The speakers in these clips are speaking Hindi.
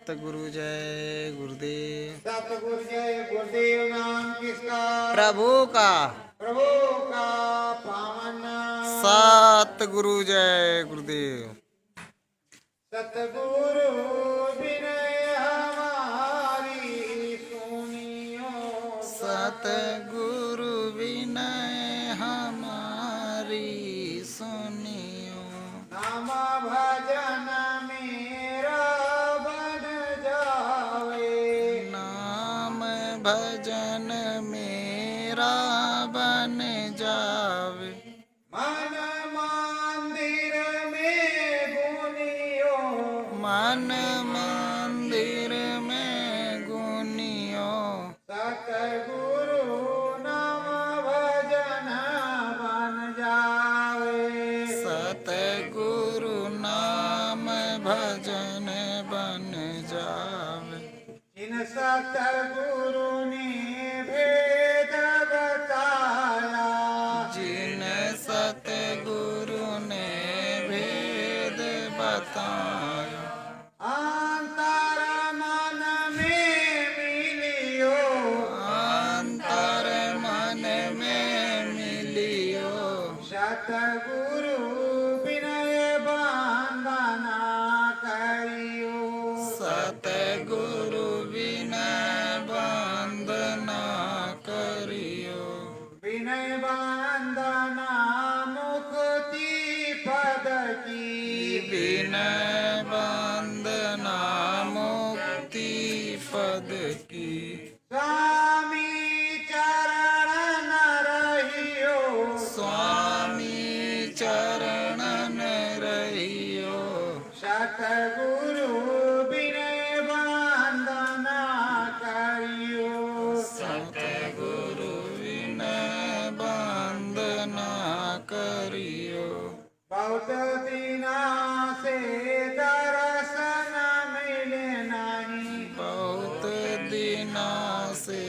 सतगुरु जय गुरुदेव। सतगुरु जय गुरुदेव नाम किसका? प्रभु का। प्रभु का पावन नाम। सतगुरु जय गुरुदेव। सतगुरु विनय हमारी सुनियो। सतगुरु विनय हमारी सुनियो। नाम भजन मेरा बन जावे। नाम भजन मेरा बन जावे। मन मंदिर में गुनियो। मन मंदिर में गुनियो। सतगुरु नाम भजन बन जावे। सतगुरु नाम भजन बन जावे। जिन सतगुरु ने भेद बताया। जिन सतगुरु ने भेद बताया। अंतर मन में मिलियो। अंतर मन में मिलियो। सतगुरु विनय वंदना करियो। सतगुरु विनय वंदना करियो। विनय वंदना मुक्ति पद की। विनय वंदना मुक्ति पद की। स्वामी चरण रहियो। स्वामी चरणन रहियो। सतगुरु विनय वंदना करियो। सतगुरु विनय वंदना करियो। बहुत दिना से दर्शन मिले नहीं। बहुत दिना से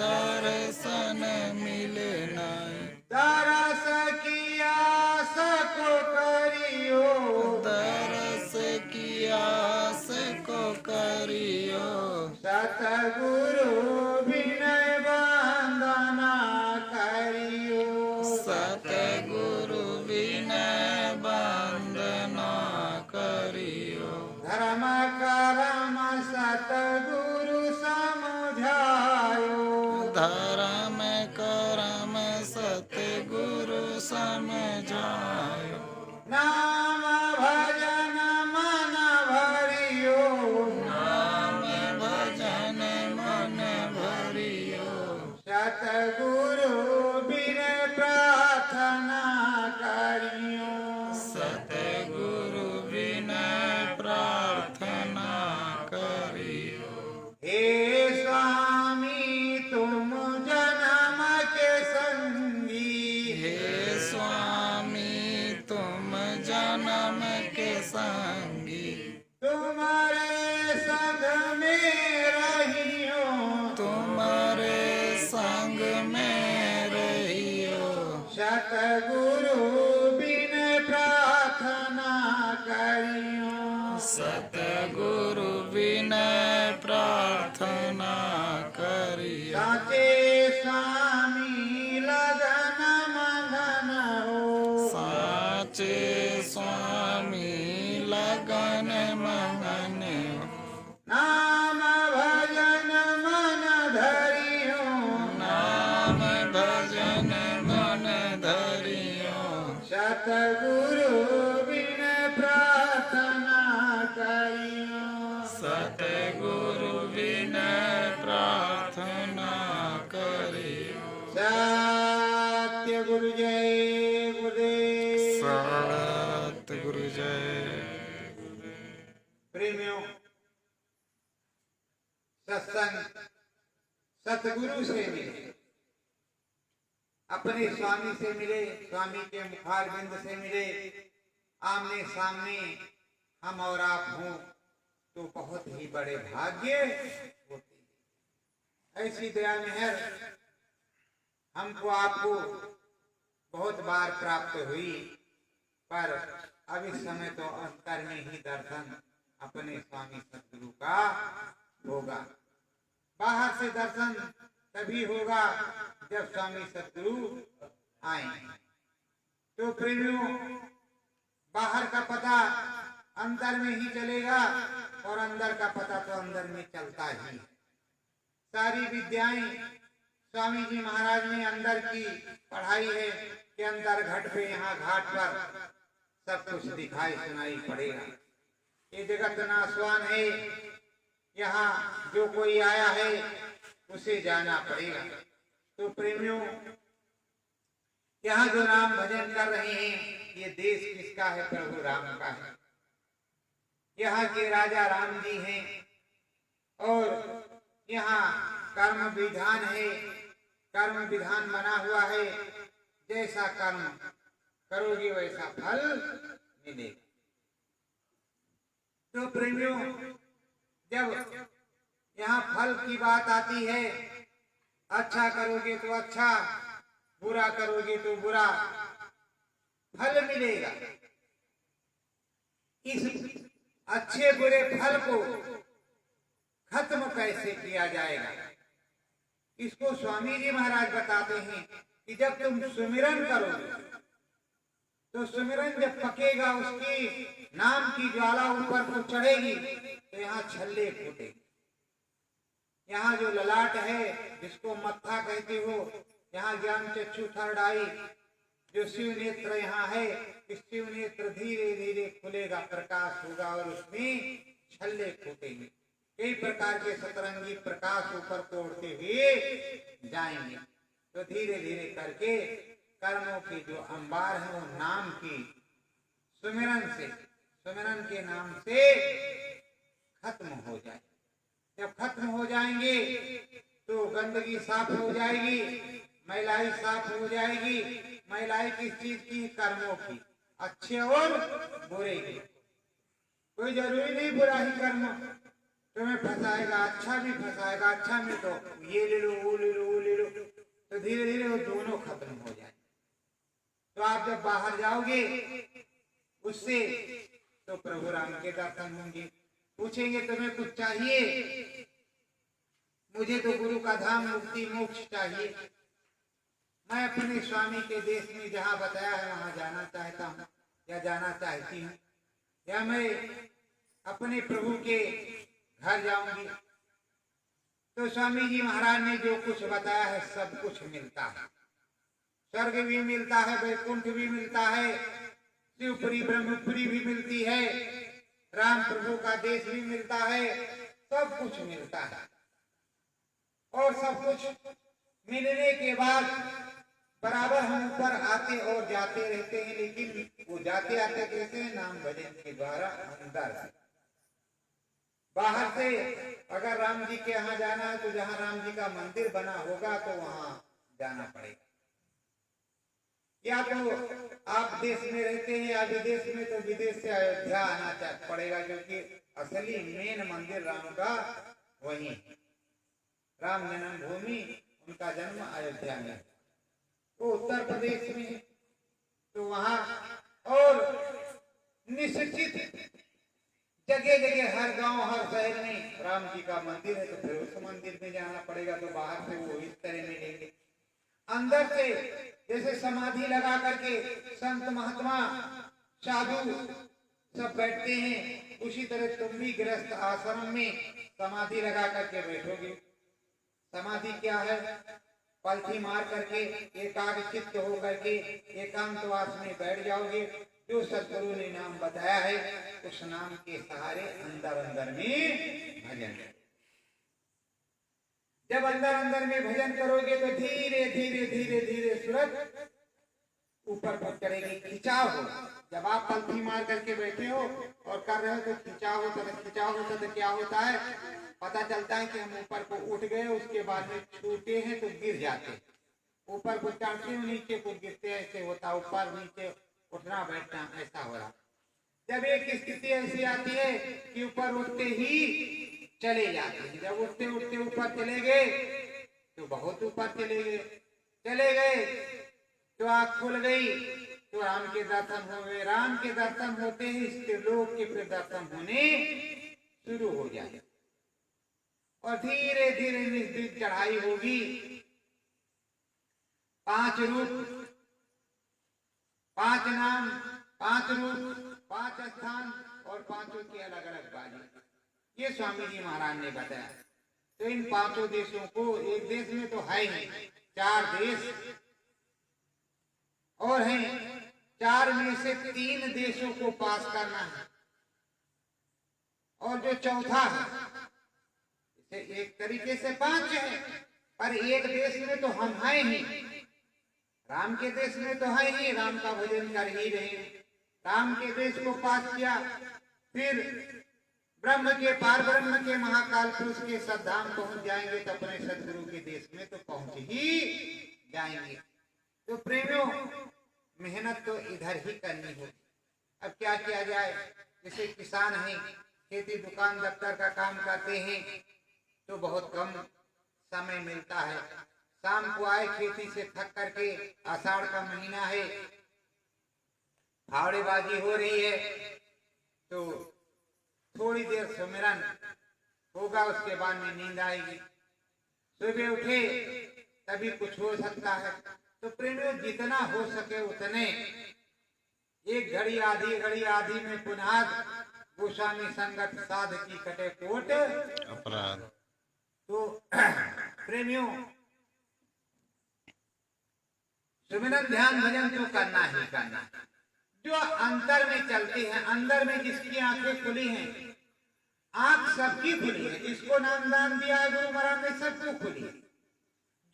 दर्शन मिले नहीं। दरस की आस को करियो। दरस की आस को करियो। सतगुरु विनय वंदना करियो। सतगुरु विनय वंदना करियो। धर्म कर्म सतगुरु समझायो। धर्म कर्म सतगुरु समझायो। नाम भजन मन भरियो। नाम भजन मन भरियो। सतगुरु विनय प्रार्थना करियो। सतगुरु विनय प्रार्थना करियो। हे स्वामी तुम जन्म के संगी। हे स्वामी तुम जन्म के संगी। तुम्हारे संग में रहियो। तुम्हारे संग में रहियो। सतगुरु विनय प्रार्थना करियो। सतगुरु विनय प्रार्थना करियो। साचे स्वामी लगन मगन हो। साचे स्वामी लगन मगन हो। नाम भजन मन धरियो। नाम भजन मन धरियो। सतगुरु विनय प्रार्थना करियो। सतगुरु विनय प्रार्थना करियो। सत्य गुरु जय गुरुदेव। सतगुरु जय। प्रेमियों, सत्संग सतगुरु से मिले, अपने स्वामी से मिले, स्वामी के मुखारविंद से मिले, आमने सामने हम और आप हों तो बहुत ही बड़े भाग्य होते हैं। ऐसी दया मेहर हमको आपको बहुत बार प्राप्त हुई, पर अब इस समय तो अंतर में ही दर्शन अपने स्वामी सतगुरु का होगा। बाहर से दर्शन तभी होगा जब स्वामी सतगुरु आएंगे। तो प्रेमियों, बाहर का पता अंदर में ही चलेगा और अंदर का पता तो अंदर में चलता ही है। सारी विद्याएं स्वामी जी महाराज ने अंदर की पढ़ाई है कि अंदर घट पे, यहाँ घाट पर सब कुछ दिखाई सुनाई पड़ेगा। ये जगत नाशवान है, यहाँ जो कोई आया है उसे जाना पड़ेगा। तो प्रेमियों, यहाँ जो नाम भजन कर रहे हैं, ये देश किसका है? प्रभु राम का है। यहाँ के राजा राम जी हैं और यहाँ कर्म विधान है, कर्म विधान बना हुआ है। जैसा कर्म करोगे वैसा फल मिलेगा। तो प्रेमियों, जब यहाँ फल की बात आती है, अच्छा करोगे तो अच्छा, बुरा करोगे तो बुरा फल मिलेगा। इस अच्छे बुरे फल को खत्म कैसे किया जाएगा, इसको स्वामी जी महाराज बताते हैं कि जब तुम सुमिरन करोगे तो सुमिरन जब पकेगा, उसकी नाम की ज्वाला ऊपर को चढ़ेगी तो यहाँ छल्ले फूटेंगे। यहाँ जो ललाट है, जिसको मत्था कहते हो, यहाँ ज्ञान चक्षु थर्ड आई, जो शिव नेत्र यहाँ है, इस शिव नेत्र धीरे धीरे खुलेगा, प्रकाश होगा और उसमें छल्ले फूटेंगे। कई प्रकार के सतरंगी प्रकाश ऊपर को उड़ते हुए जाएंगे। तो धीरे धीरे करके कर्मों की जो अंबार है वो नाम की सुमिरन से, सुमिरन के नाम से खत्म हो जाए। जब खत्म हो जाएंगे तो गंदगी साफ हो जाएगी, महिलाई साफ हो जाएगी। महिलाई किस चीज की? कर्मों की, अच्छे और बुरे की। कोई जरूरी नहीं बुरा ही कर्म तुम्हें फंसाएगा, अच्छा भी फंसाएगा। अच्छा में तो ये ले लो, वो ले लो, वो ले लो, तो धीरे धीरे वो दोनों खत्म हो जाए। तो आप जब बाहर जाओगे उससे तो प्रभु राम के दर्शन होंगे। पूछेंगे तुम्हें कुछ चाहिए? मुझे तो गुरु का धाम, मुक्ति, मोक्ष चाहिए। मैं अपने स्वामी के देश में जहाँ बताया है वहां जाना चाहता हूँ या जाना चाहती हूँ, या मैं अपने प्रभु के घर जाऊंगी। तो स्वामी जी महाराज ने जो कुछ बताया है सब कुछ मिलता है। स्वर्ग भी मिलता है, वैकुंठ भी मिलता है, शिवपुरी ब्रह्मपुरी भी मिलती है, राम प्रभु का देश भी मिलता है, सब कुछ मिलता है। और सब कुछ मिलने के बाद बराबर हम ऊपर आते और जाते रहते हैं, लेकिन वो जाते आते कैसे? नाम भजन के द्वारा अंदर से। बाहर से अगर राम जी के यहाँ जाना है तो जहाँ राम जी का मंदिर बना होगा तो वहां जाना पड़ेगा। या तो आप देश में रहते हैं या विदेश में, तो विदेश से अयोध्या आना पड़ेगा, क्योंकि असली मेन मंदिर राम का वही है। राम जन्मभूमि, उनका जन्म अयोध्या में, वो उत्तर प्रदेश में। तो वहां और निश्चित जगह जगह, हर गांव, हर शहर में राम जी का मंदिर है, तो फिर उस मंदिर में जाना पड़ेगा। तो बाहर से वो इस तरह मिलेंगे, अंदर से जैसे समाधि लगा करके संत महात्मा साधु सब बैठते हैं, उसी तरह तुम भी गृहस्थ आश्रम में समाधि लगा करके बैठोगे। समाधि क्या है? पलथी मार करके एकाग्रचित्त हो करके एकांतवास में बैठ जाओगे। जो सतगुरु ने नाम बताया है उस नाम के सहारे अंदर अंदर में भजन। जब अंदर अंदर में भजन करोगे तो धीरे धीरे धीरे धीरे सूरज ऊपर पर चढ़ेगी, खिंचाव होगा। जब आप पलथी मार करके बैठे हो और कर रहे हो तो खिंचाव होता तो क्या होता है? पता चलता है कि हम ऊपर को उठ गए, उसके बाद में छूटे हैं तो गिर जाते। ऊपर को चढ़ते हो, नीचे को गिरते, ऐसे होता। ऊपर नीचे उठना बैठना ऐसा हो रहा। जब एक स्थिति ऐसी आती है कि ऊपर उठते ही चले जाते हैं, जब उठते उठते ऊपर चले गए तो बहुत ऊपर चले गए तो आँख खुल गई तो राम के दर्शन हुए, राम के दर्शन होते ही इसके लोग के फिर दर्शन होने शुरू हो जाए और धीरे धीरे निश्चित चढ़ाई होगी। 5 रूप, 5 नाम, 5 रूप, 5 स्थान और 5 की अलग अलग बाजी, ये स्वामी जी महाराज ने बताया। तो इन 5 देशों को, एक देश में तो है ही 4 देश और हैं, 4 में से 3 देशों को पास करना है और जो चौथा है, एक तरीके से 5 है, पर एक देश में तो हम हैं ही, राम के देश में तो है ही, राम का भजन कर ही रहे, राम के देश को पास किया। फिर ब्रह्म के, पार ब्रह्म के, महाकाल पुरुष के सद्धाम पहुंच जाएंगे तो अपने सदगुरु के देश में तो पहुंच ही जाएंगे। तो प्रेमियों, मेहनत तो इधर ही करनी होगी। अब क्या किया जाए, जैसे किसान हैं, खेती दुकान दफ्तर का काम करते हैं तो बहुत कम समय मिलता है, शाम को आए खेती से थक करके, आषाढ़ का महीना है, फावड़ेबाजी हो रही है, तो थोड़ी देर सुमिरन होगा, उसके बाद में नींद आएगी, सुबह उठे तभी कुछ हो सकता है। तो प्रेमियों, जितना हो सके उतने, एक घड़ी आधी में पुनाद गोस्वामी संगत साध की कटे कोट अपराध। तो प्रेमियों, सुमिरन ध्यान भजन तो करना ही करना है। जो अंतर में चलती है, अंदर में जिसकी आंखें खुली हैं, आंख सबकी खुली है, जिसको नाम दान दिया है गुरु महाराज ने सबको खुली है।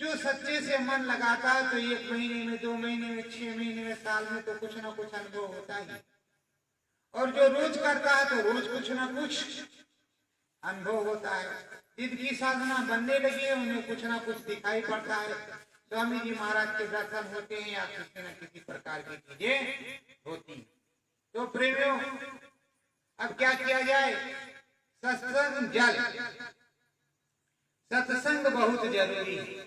जो सच्चे से मन लगाता है तो 1 महीने में, 2 महीने में, 6 महीने में, साल में तो कुछ ना कुछ अनुभव होता ही, और जो रोज करता है तो रोज कुछ ना कुछ अनुभव होता है। जिनकी साधना बनने लगी है उन्हें कुछ ना कुछ दिखाई पड़ता है। स्वामी जी महाराज के दर्शन होते हैं या किसी न किसी प्रकार की चीजें होती। तो प्रेमियों, अब क्या किया जाए, सत्संग जल, सत्संग बहुत जरूरी है,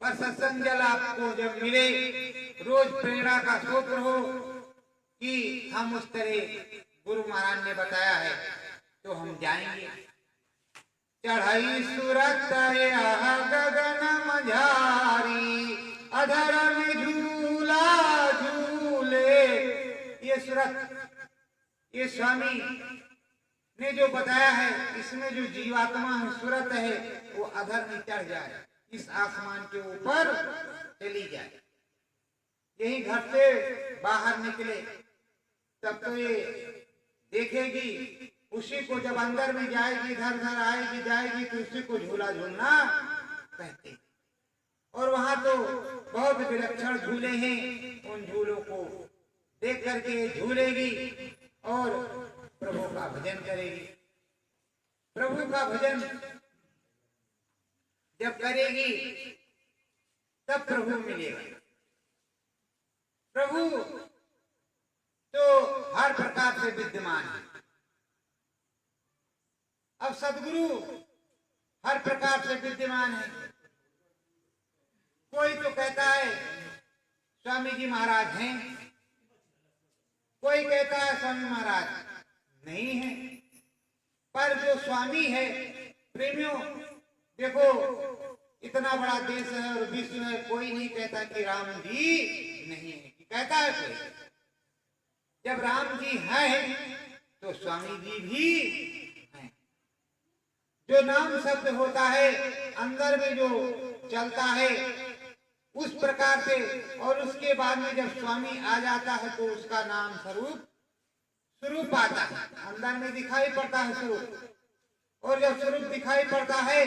पर सत्संग जल आपको जब मिले, रोज प्रेरणा का सूत्र हो कि हम उस तरह गुरु महाराज ने बताया है तो हम जाएंगे। चढ़ाई सूरत गगन मझारी, अधर में झूला झूले, ये सूरत, ये स्वामी ने जो बताया है, इसमें जो जीवात्मा है, सूरत है, वो अधर में चढ़ जाए, इस आसमान के ऊपर चली जाए। यही घर से बाहर निकले तब तो ये देखेगी, उसी को जब अंदर में जाएगी, इधर उधर आएगी जाएगी तो उसी को झूला झूलना कहते। और वहां तो बहुत विलक्षण झूले हैं, उन झूलों को देख करके झूलेगी और प्रभु का भजन करेगी। प्रभु का भजन जब करेगी तब प्रभु मिलेगा। प्रभु तो हर प्रकार से विद्यमान है। अब सदगुरु हर प्रकार से विद्यमान है। कोई तो कहता है स्वामी जी महाराज हैं, कोई कहता है स्वामी महाराज नहीं है, पर जो स्वामी है, प्रेमियों देखो, इतना बड़ा देश है और विश्व है, कोई नहीं कहता कि राम जी नहीं है, कहता है कोई? जब राम जी हैं तो स्वामी जी भी हैं। जो नाम शब्द होता है अंदर में जो चलता है उस प्रकार से, और उसके बाद में जब स्वामी आ जाता है तो उसका नाम स्वरूप आता है, अंदर में दिखाई पड़ता है स्वरूप। और जब स्वरूप दिखाई पड़ता है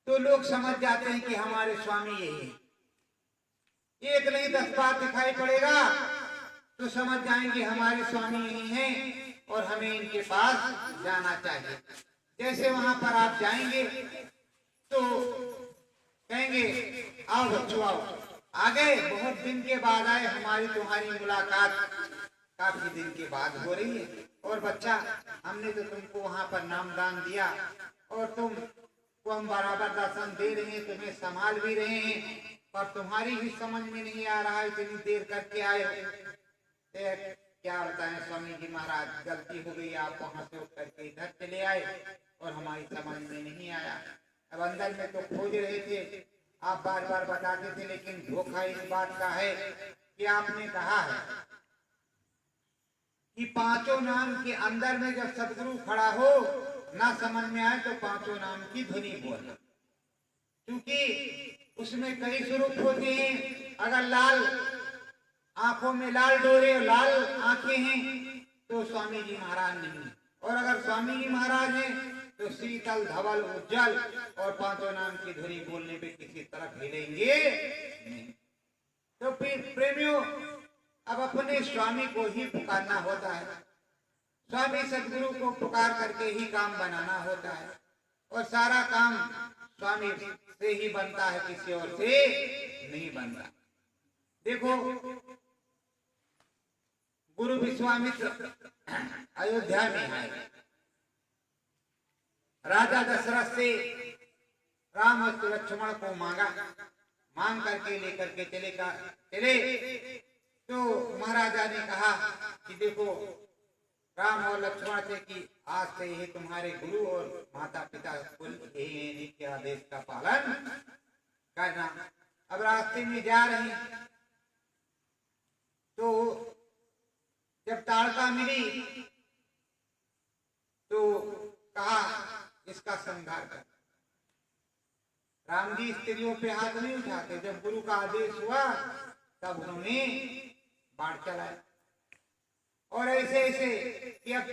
तो लोग समझ जाते हैं कि हमारे स्वामी यही है। एक नहीं 10 बार दिखाई पड़ेगा तो समझ जाएंगे हमारे स्वामी यही हैं और हमें इनके पास जाना चाहिए। जैसे वहां पर आप जाएंगे तो कहेंगे आओ बच्चों आओ, आ गए, बहुत दिन के बाद आए, हमारी तुम्हारी मुलाकात काफी दिन के बाद हो रही है। और बच्चा, हमने तो तुमको वहां पर नामदान दिया और तुम को हम बराबर दर्शन दे रहे हैं, तुम्हें संभाल भी रहे हैं, पर तुम्हारी भी समझ में नहीं आ रहा है, इतनी देर करके आए। क्या बताएं स्वामी जी महाराज, गलती हो गई, आप वहां से उठ करके इधर चले आए और हमारी समझ में नहीं आया। अब अंदर में तो खोज रहे थे, आप बार बार बताते थे, लेकिन धोखा इस बात का है कि आपने कहा है कि पांचों नाम के अंदर में जब सदगुरु खड़ा हो, ना समझ में आए तो पांचों नाम की ध्वनि बोलना, क्योंकि उसमें कई स्वरूप होते हैं। अगर लाल आंखों में लाल डोरे और लाल आंखें हैं तो स्वामी जी महाराज नहीं, और अगर स्वामी जी महाराज हैं तो शीतल धवल उज्जवल, और पांचों नाम की ध्वनि बोलने पे किसी तरफ हिलेंगे नहीं। तो फिर प्रेमियों, अब अपने स्वामी को ही पुकारना होता है, स्वामी सदगुरु को पुकार करके ही काम बनाना होता है, और सारा काम स्वामी से ही बनता है, किसी और से नहीं बनता। देखो, गुरु विश्वामित्र अयोध्या में आए, राजा दशरथ से राम और लक्ष्मण को मांगा, मांग करके लेकर के चले तो महाराजा ने कहा कि देखो राम और लक्ष्मण से कि आज से ही तुम्हारे गुरु और माता पिता के आदेश का पालन करना। अब रास्ते में जा रहे हैं तो जब ताड़का मिली तो कहा इसका संहार कर। राम जी स्त्रियों पे हाथ नहीं उठाते, जब गुरु का आदेश हुआ तब उन्होंने बाण चलाया, और ऐसे ऐसे कि अब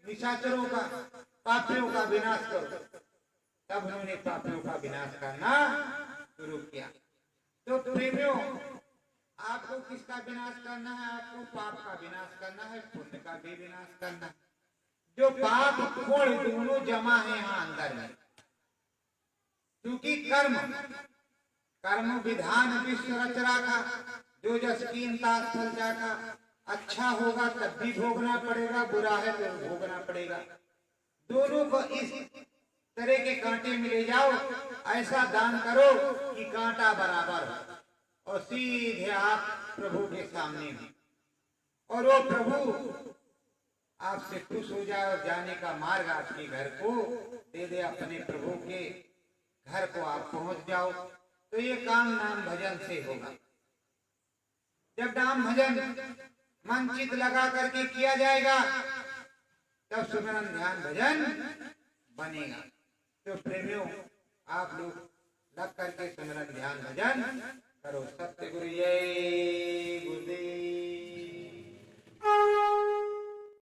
निशाचरों का, पापियों का विनाश करो, तब उन्होंने पापियों का विनाश करना शुरू किया। तो प्रेमियों, आपको किसका विनाश करना है? आपको पाप का विनाश करना है, पुण्य का भी विनाश करना है। जो पाप पुण्य दोनों जमा है यहाँ अंदर में, क्योंकि कर्म विधान विश्व रचना का, जो जस कीनता फल जाका। अच्छा होगा तब भी भोगना पड़ेगा, बुरा है तो भोगना पड़ेगा। दोनों को इस तरह के कांटे में ले जाओ, ऐसा दान करो कि कांटा बराबर हो और सीधे आप प्रभु के सामने हो, और वो प्रभु आपसे खुश हो जाए और जाने का मार्ग आपके घर को दे दे, अपने प्रभु के घर को आप पहुंच जाओ। तो ये काम नाम भजन से होगा। जब नाम भजन मन चित लगा करके किया जाएगा तब सुमिरन ध्यान भजन बनेगा। तो प्रेमियों, आप लोग लग करके सुमिरन ध्यान भजन करो। सत्य गुरु जय गुरुदेव।